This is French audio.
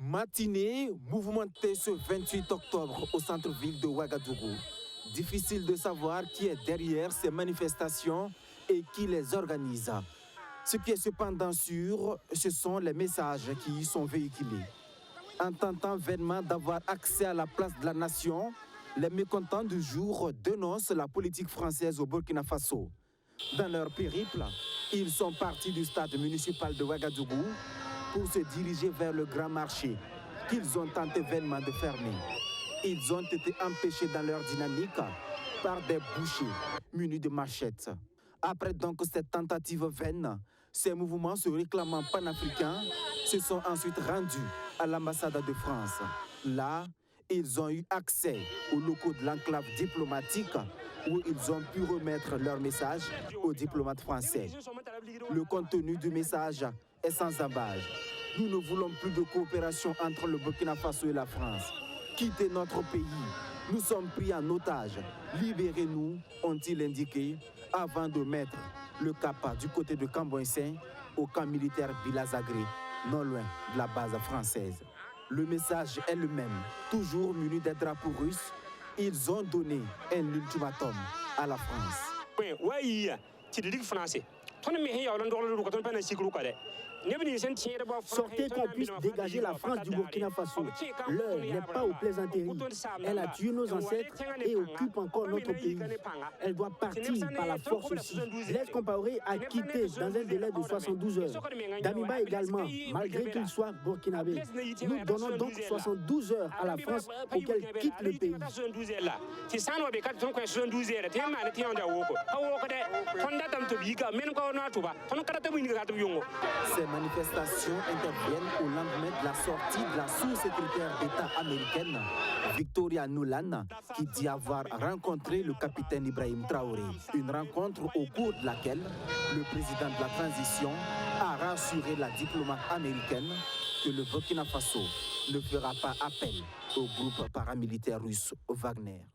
Matinée mouvementée ce 28 octobre au centre-ville de Ouagadougou. Difficile de savoir qui est derrière ces manifestations et qui les organise. Ce qui est cependant sûr, ce sont les messages qui y sont véhiculés. En tentant vainement d'avoir accès à la place de la nation, les mécontents du jour dénoncent la politique française au Burkina Faso. Dans leur périple, ils sont partis du stade municipal de Ouagadougou pour se diriger vers le grand marché qu'ils ont tenté vainement de fermer. Ils ont été empêchés dans leur dynamique par des bouchers munis de machettes. Après donc cette tentative vaine, ces mouvements se réclamant panafricains se sont ensuite rendus à l'ambassade de France. Là, ils ont eu accès aux locaux de l'enclave diplomatique où ils ont pu remettre leur message aux diplomates français. Le contenu du message est sans embâche. Nous ne voulons plus de coopération entre le Burkina Faso et la France. Quittez notre pays. Nous sommes pris en otage. Libérez-nous, ont-ils indiqué, avant de mettre le cap du côté de Camboinsin au camp militaire Bilazagré, non loin de la base française. Le message est le même. Toujours munis des drapeaux russes, ils ont donné un ultimatum à la France. Sortez qu'on puisse dégager la France du Burkina Faso. L'heure n'est pas aux plaisanteries. Elle a tué nos ancêtres et occupe encore notre pays. Elle doit partir par la force aussi. Blaise Compaoré a quitté dans un délai de 72 heures. Damiba également, malgré qu'il soit burkinabé. Nous donnons donc 72 heures à la France pour qu'elle quitte le pays. Ces manifestations interviennent au lendemain de la sortie de la sous-secrétaire d'État américaine, Victoria Nuland, qui dit avoir rencontré le capitaine Ibrahim Traoré. Une rencontre au cours de laquelle le président de la transition a rassuré la diplomate américaine que le Burkina Faso ne fera pas appel au groupe paramilitaire russe Wagner.